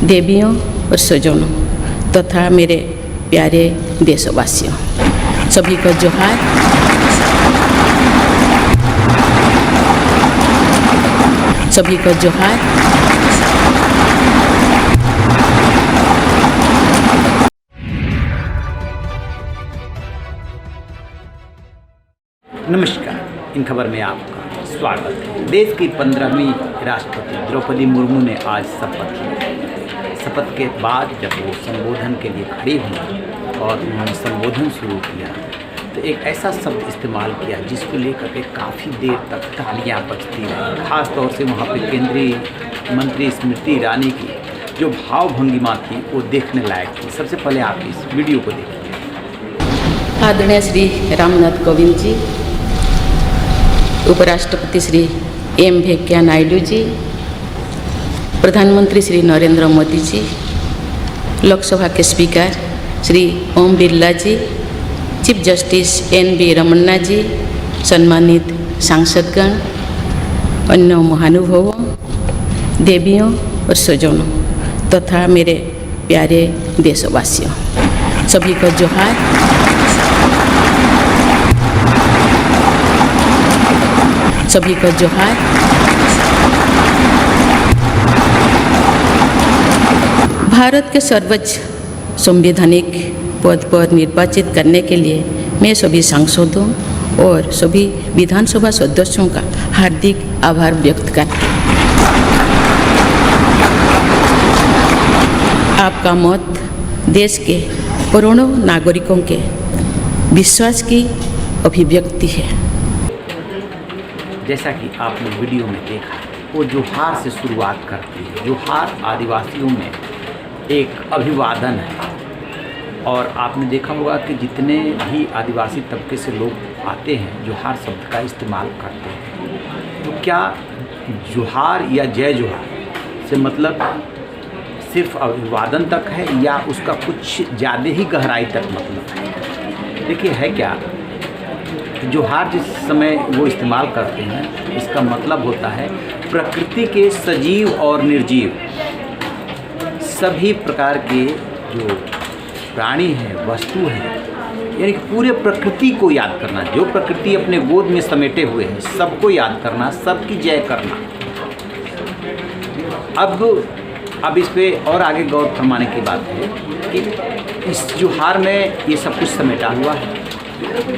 देवियों और स्वजनों तथा मेरे प्यारे देशवासियों, सभी को जोहार। सभी को जोहार। नमस्कार, इन खबर में आपका स्वागत है। देश की 15वीं राष्ट्रपति द्रौपदी मुर्मू ने आज शपथ ली। शपथ के बाद जब वो संबोधन के लिए खड़ी हुई और उन्होंने संबोधन शुरू किया तो एक ऐसा शब्द इस्तेमाल किया जिसको लेकर के काफ़ी देर तक तालियां बजती रही। खास तौर से वहाँ पे केंद्रीय मंत्री स्मृति ईरानी की जो भाव भंगिमा थी वो देखने लायक थी। सबसे पहले आप इस वीडियो को देखिए। आदरणीय श्री रामनाथ कोविंद जी, उपराष्ट्रपति श्री एम वेंकैया नायडू जी, प्रधानमंत्री श्री नरेंद्र मोदी जी, लोकसभा के स्पीकर श्री ओम बिरला जी, चीफ जस्टिस एन.वी. रमन्ना जी, सम्मानित सांसदगण, अन्य महानुभावों, देवियों और स्वजनों तथा मेरे प्यारे देशवासियों, सभी को जोहार। सभी को जोहार। भारत के सर्वोच्च संवैधानिक पद पर निर्वाचित करने के लिए मैं सभी सांसदों और सभी विधानसभा सदस्यों का हार्दिक आभार व्यक्त करती हूँ। आपका मत देश के करोड़ों नागरिकों के विश्वास की अभिव्यक्ति है। जैसा कि आपने वीडियो में देखा, वो जोहार से शुरुआत करती है। जोहार आदिवासियों में एक अभिवादन है और आपने देखा होगा कि जितने भी आदिवासी तबके से लोग आते हैं जोहार शब्द का इस्तेमाल करते हैं। तो क्या जोहार या जय जोहार से मतलब सिर्फ अभिवादन तक है या उसका कुछ ज़्यादा ही गहराई तक मतलब है? देखिए, है क्या, जोहार जिस समय वो इस्तेमाल करते हैं इसका मतलब होता है प्रकृति के सजीव और निर्जीव सभी प्रकार के जो प्राणी हैं, वस्तु हैं, यानी कि पूरे प्रकृति को याद करना। जो प्रकृति अपने गोद में समेटे हुए है सबको याद करना, सबकी जय करना। अब इस पे और आगे गौर फरमाने की बात है कि इस जोहार में ये सब कुछ समेटा हुआ है।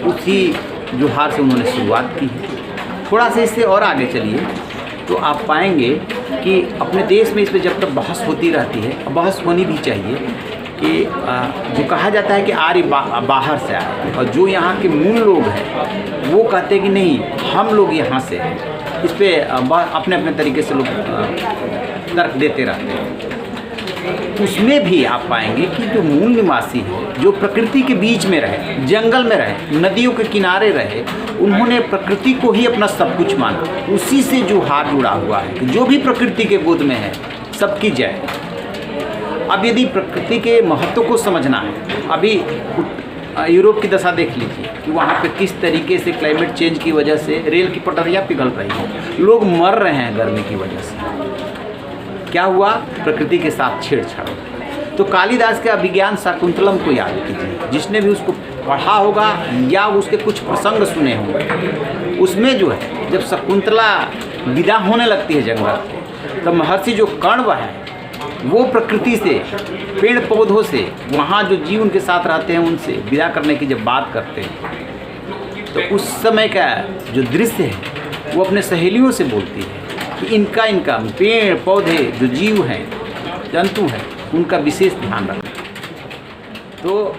उसी जोहार से उन्होंने शुरुआत की है। थोड़ा सा इससे और आगे चलिए तो आप पाएंगे कि अपने देश में इस पर जब तक बहस होती रहती है, बहस होनी भी चाहिए कि जो कहा जाता है कि आर्य बाहर से आए और जो यहाँ के मूल लोग हैं वो कहते हैं कि नहीं, हम लोग यहाँ से हैं। इस पे अपने अपने तरीके से लोग तर्क देते रहते हैं। उसमें भी आप पाएंगे कि जो मूल निवासी है, जो प्रकृति के बीच में रहे, जंगल में रहे, नदियों के किनारे रहे, उन्होंने प्रकृति को ही अपना सब कुछ माना। उसी से जोहार जुड़ा हुआ है कि जो भी प्रकृति के गोद में है सबकी जय। अब यदि प्रकृति के महत्व को समझना है, अभी यूरोप की दशा देख लीजिए कि वहाँ पे किस तरीके से क्लाइमेट चेंज की वजह से रेल की पटरियाँ पिघल रही हैं, लोग मर रहे हैं गर्मी की वजह से। क्या हुआ? प्रकृति के साथ छेड़छाड़। तो कालिदास के अभिज्ञान शाकुंतलम को याद कीजिए, जिसने भी उसको पढ़ा होगा या उसके कुछ प्रसंग सुने होंगे, उसमें जो है जब शकुंतला विदा होने लगती है जंगल से, तो महर्षि जो कण्व है वो प्रकृति से, पेड़ पौधों से, वहाँ जो जीव उनके साथ रहते हैं उनसे विदा करने की जब बात करते हैं तो उस समय का जो दृश्य है वो अपने सहेलियों से बोलती है कि इनका पेड़ पौधे जो जीव हैं, जंतु हैं, उनका विशेष ध्यान रखें। तो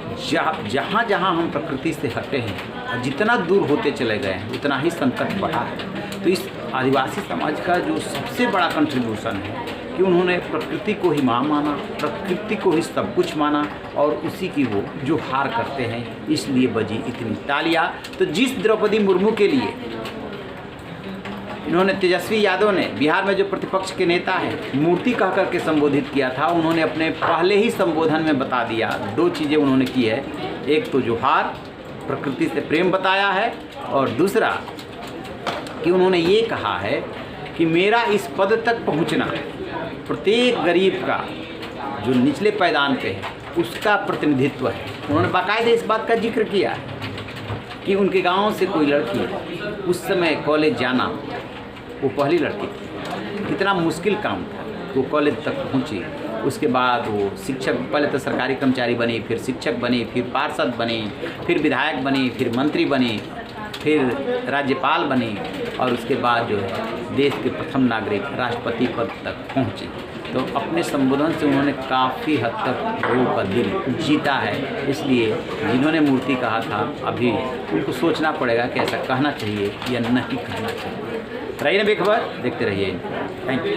जहाँ जहाँ हम प्रकृति से हटे हैं और जितना दूर होते चले गए हैं उतना ही संकट बढ़ा है। तो इस आदिवासी समाज का जो सबसे बड़ा कंट्रीब्यूशन है कि उन्होंने प्रकृति को ही माँ माना, प्रकृति को ही सब कुछ माना और उसी की वो जोहार करते हैं। इसलिए बजी इतनी तालियां। तो जिस द्रौपदी मुर्मू के लिए इन्होंने तेजस्वी यादव ने बिहार में जो प्रतिपक्ष के नेता हैं मूर्ति कह करके संबोधित किया था, उन्होंने अपने पहले ही संबोधन में बता दिया। दो चीज़ें उन्होंने की है, एक तो जोहार, प्रकृति से प्रेम बताया है, और दूसरा कि उन्होंने ये कहा है कि मेरा इस पद तक पहुंचना प्रत्येक गरीब का जो निचले पायदान पे है उसका प्रतिनिधित्व है। उन्होंने बाकायदे इस बात का जिक्र किया है कि उनके गांव से कोई लड़की उस समय कॉलेज जाना, वो पहली लड़की थी, कितना मुश्किल काम था, वो कॉलेज तक पहुंची। उसके बाद वो शिक्षक, पहले तो सरकारी कर्मचारी बनी, फिर शिक्षक बनी, फिर पार्षद बनी, फिर विधायक बनी, फिर मंत्री बनी, फिर राज्यपाल बनी और उसके बाद जो है देश के प्रथम नागरिक राष्ट्रपति पद तक पहुंची। तो अपने संबोधन से उन्होंने काफ़ी हद तक लोगों का दिल जीता है। इसलिए जिन्होंने मूर्ति कहा था, अभी उनको सोचना पड़ेगा कि ऐसा कहना चाहिए या नहीं कहना चाहिए। रहिए ना बेखबर, देखते रहिए। Thank you.